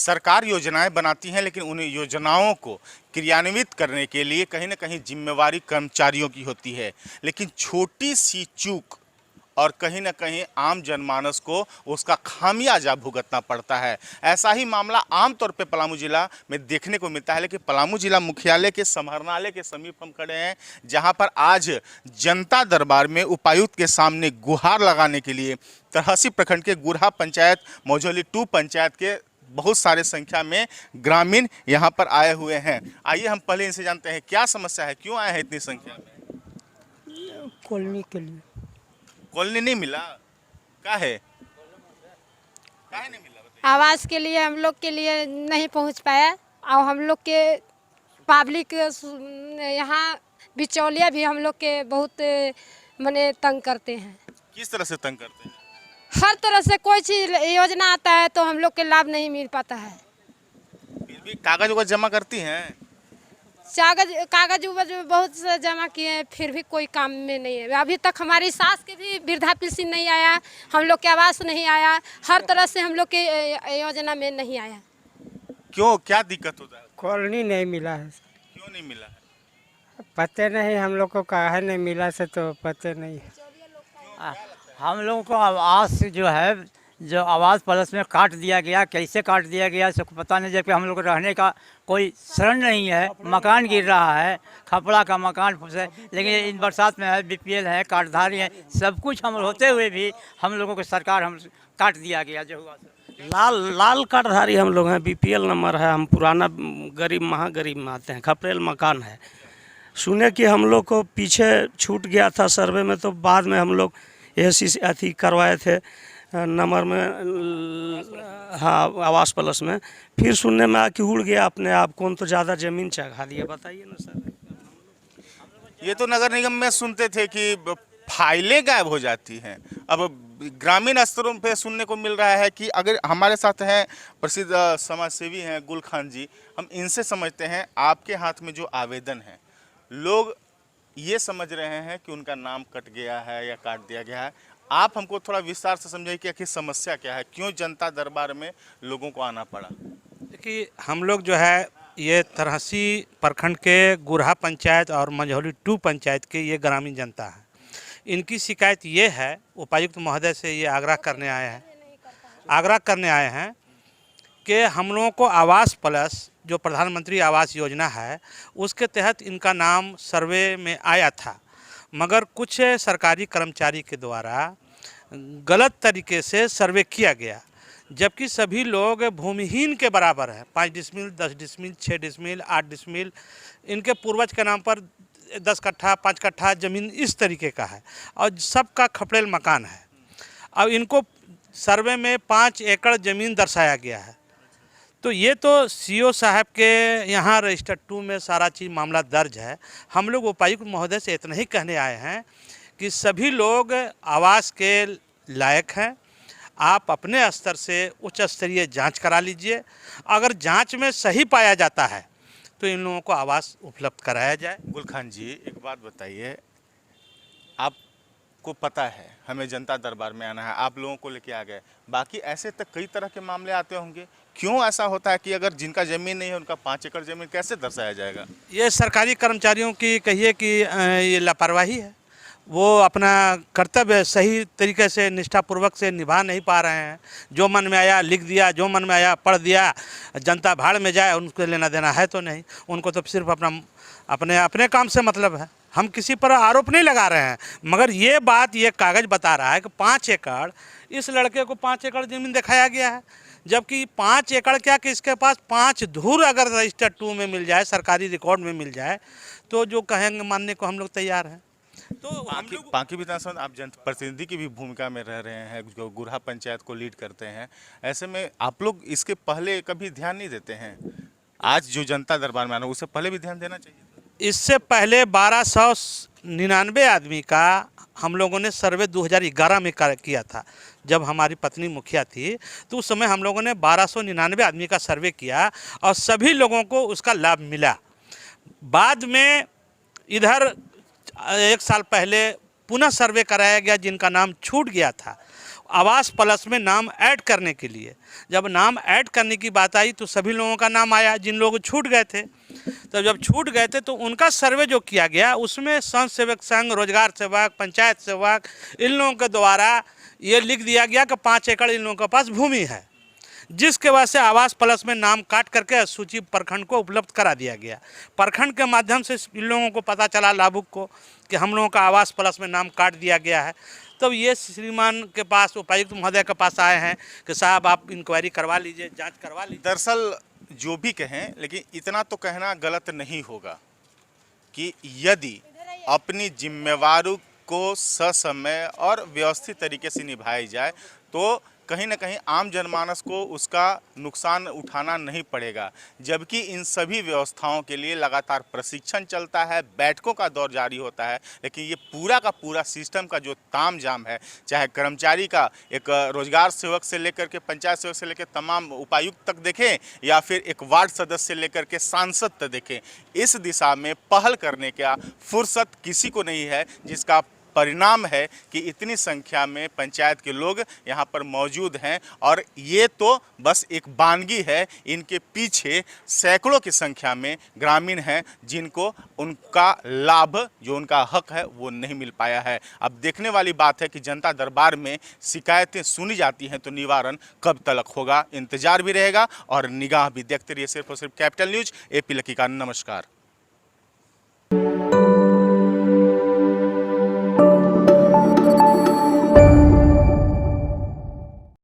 सरकार योजनाएं बनाती हैं, लेकिन उन योजनाओं को क्रियान्वित करने के लिए कहीं ना कहीं जिम्मेवारी कर्मचारियों की होती है। लेकिन छोटी सी चूक और कहीं ना कहीं आम जनमानस को उसका खामियाजा भुगतना पड़ता है। ऐसा ही मामला आमतौर पे पलामू जिला में देखने को मिलता है। लेकिन पलामू जिला मुख्यालय के समाहरणालय के समीप हम खड़े हैं, जहां पर आज जनता दरबार में उपायुक्त के सामने गुहार लगाने के लिए तरहसी प्रखंड के गुरहा पंचायत, मझौली 2 पंचायत के बहुत सारे संख्या में ग्रामीण यहां पर आए हुए हैं। आइए हम पहले इनसे जानते हैं क्या समस्या है, क्यों आए हैं इतनी संख्या में। कॉलोनी के लिए कॉलोनी नहीं मिला, क्या है, काहे नहीं मिला बताइए। आवास के लिए हम लोग के लिए नहीं पहुंच पाया और हम लोग के पब्लिक यहाँ बिचौलिया भी हम लोग के बहुत मने तंग करते हैं। किस तरह से तंग करते हैं? हर तरह से कोई चीज योजना आता है तो हम लोग के लाभ नहीं मिल पाता है। फिर भी कागज वगज जमा करती हैं? कागज उगज बहुत से जमा किए हैं, फिर भी कोई काम में नहीं है। अभी तक हमारी सास के भी वृद्धा पेंशन नहीं आया, हम लोग के आवास नहीं आया, हर तरह से हम लोग के योजना में नहीं आया। क्यों, क्या दिक्कत होता है? कॉलोनी नहीं मिला है। क्यों नहीं मिला है? पते नहीं हम लोग को, काहे नहीं मिला से तो पते नहीं है। हम लोगों को आवास जो है, जो आवास प्लस में काट दिया गया, कैसे काट दिया गया सबको पता नहीं, जबकि हम लोग को रहने का कोई शरण नहीं है। मकान गिर रहा है, खपड़ा का मकान है, लेकिन इन बरसात में है, बीपीएल है, कार्डधारी है, सब कुछ हम होते हुए भी हम लोगों को सरकार हम काट दिया गया जो हुआ। लाल कार्डधारी हम लोग हैं, बीपीएल नंबर है, हम पुराना गरीब महागरीब में आते हैं, खपरेल मकान है। सुने कि हम लोग को पीछे छूट गया था सर्वे में, तो बाद में हम लोग ऐसी अथी करवाए थे नंबर में, हाँ आवास प्लस में, फिर सुनने में आया कि उड़ गया अपने आप, कौन तो ज़्यादा ज़मीन चढ़ा दिया, बताइए ना सर। ये तो नगर निगम में सुनते थे कि फाइलें गायब हो जाती हैं। अब ग्रामीण स्तरों पे सुनने को मिल रहा है कि अगर हमारे साथ हैं प्रसिद्ध समाज सेवी हैं गुल खान जी, हम इनसे समझते हैं आपके हाथ में जो आवेदन है, लोग ये समझ रहे हैं कि उनका नाम कट गया है या काट दिया गया है। आप हमको थोड़ा विस्तार से समझाइए कि आखिर समस्या क्या है, क्यों जनता दरबार में लोगों को आना पड़ा। देखिए, हम लोग जो है ये तरहसी प्रखंड के गुरहा पंचायत और मझौली 2 पंचायत के ये ग्रामीण जनता है। इनकी शिकायत ये है, उपायुक्त महोदय से ये आग्रह करने आए हैं कि हम लोगों को आवास प्लस जो प्रधानमंत्री आवास योजना है उसके तहत इनका नाम सर्वे में आया था, मगर कुछ सरकारी कर्मचारी के द्वारा गलत तरीके से सर्वे किया गया, जबकि सभी लोग भूमिहीन के बराबर हैं। 5 डिसमिल, 10 डिसमिल, 6 डिसमिल, 8 डिसमिल, इनके पूर्वज के नाम पर 10 कट्ठा, 5 कट्ठा ज़मीन इस तरीके का है और सबका खपड़ेल मकान है। अब इनको सर्वे में 5 एकड़ ज़मीन दर्शाया गया है। तो ये तो सीओ साहब के यहाँ रजिस्टर 2 में सारा चीज़ मामला दर्ज है। हम लोग उपायुक्त महोदय से इतना ही कहने आए हैं कि सभी लोग आवास के लायक हैं। आप अपने स्तर से उच्च स्तरीय जांच करा लीजिए, अगर जांच में सही पाया जाता है तो इन लोगों को आवास उपलब्ध कराया जाए। गुल खान जी, एक बात बताइए, आपको पता है हमें जनता दरबार में आना है, आप लोगों को लेके आ गए, बाकी ऐसे तक कई तरह के मामले आते होंगे, क्यों ऐसा होता है कि अगर जिनका ज़मीन नहीं है उनका 5 एकड़ ज़मीन कैसे दर्शाया जाएगा? ये सरकारी कर्मचारियों की कहिए कि ये लापरवाही है, वो अपना कर्तव्य सही तरीके से निष्ठापूर्वक से निभा नहीं पा रहे हैं। जो मन में आया लिख दिया, जो मन में आया पढ़ दिया, जनता भाड़ में जाए, उनको लेना देना है तो नहीं, उनको तो सिर्फ अपने काम से मतलब है। हम किसी पर आरोप नहीं लगा रहे हैं, मगर ये बात ये कागज़ बता रहा है कि 5 एकड़, इस लड़के को 5 एकड़ ज़मीन दिखाया गया है, जबकि 5 एकड़ क्या कि इसके पास 5 धूर अगर रजिस्टर 2 में मिल जाए, सरकारी रिकॉर्ड में मिल जाए, तो जो कहेंगे मानने को हम लोग तैयार हैं। तो बाकी विधानसभा आप जनप्रतिनिधि की भी भूमिका में रह रहे हैं, जो गुरहा पंचायत को लीड करते हैं, ऐसे में आप लोग इसके पहले कभी ध्यान नहीं देते हैं? आज जो जनता दरबार में आना, उससे पहले भी ध्यान देना चाहिए। इससे पहले 1299 आदमी का हम लोगों ने सर्वे 2011 में किया था। जब हमारी पत्नी मुखिया थी तो उस समय हम लोगों ने 1299 आदमी का सर्वे किया और सभी लोगों को उसका लाभ मिला। बाद में इधर 1 साल पहले पुनः सर्वे कराया गया, जिनका नाम छूट गया था। आवास प्लस में नाम ऐड करने के लिए। जब नाम ऐड करने की बात आई तो सभी लोगों का नाम आया जिन लोग छूट गए थे। तो जब छूट गए थे तो उनका सर्वे जो किया गया उसमें संघ सेवक संघ, रोजगार सेवक, पंचायत सेवक, इन लोगों के द्वारा ये लिख दिया गया कि 5 एकड़ इन लोगों के पास भूमि है, जिसके वजह से आवास प्लस में नाम काट करके सूची प्रखंड को उपलब्ध करा दिया गया। प्रखंड के माध्यम से इन लोगों को पता चला, लाभुक को, कि हम लोगों का आवास प्लस में नाम काट दिया गया है। तब ये श्रीमान के पास, उपायुक्त महोदय के पास आए हैं कि साहब आप इंक्वायरी करवा लीजिए, जांच करवा लीजिए। दरअसल जो भी कहें, लेकिन इतना तो कहना गलत नहीं होगा कि यदि अपनी जिम्मेवारी को ससमय और व्यवस्थित तरीके से निभाई जाए तो कहीं ना कहीं आम जनमानस को उसका नुकसान उठाना नहीं पड़ेगा। जबकि इन सभी व्यवस्थाओं के लिए लगातार प्रशिक्षण चलता है, बैठकों का दौर जारी होता है, लेकिन ये पूरा का पूरा सिस्टम का जो तामझाम है, चाहे कर्मचारी का, एक रोजगार सेवक से लेकर के पंचायत सेवक से लेकर तमाम उपायुक्त तक देखें या फिर एक वार्ड सदस्य से लेकर के सांसद तक देखें, इस दिशा में पहल करने का फुर्सत किसी को नहीं है, जिसका परिणाम है कि इतनी संख्या में पंचायत के लोग यहाँ पर मौजूद हैं। और ये तो बस एक बानगी है, इनके पीछे सैकड़ों की संख्या में ग्रामीण हैं जिनको उनका लाभ, जो उनका हक है, वो नहीं मिल पाया है। अब देखने वाली बात है कि जनता दरबार में शिकायतें सुनी जाती हैं तो निवारण कब तक होगा, इंतजार भी रहेगा और निगाह भी। देखते रहिए सिर्फ और सिर्फ कैपिटल न्यूज, AP लकी का नमस्कार।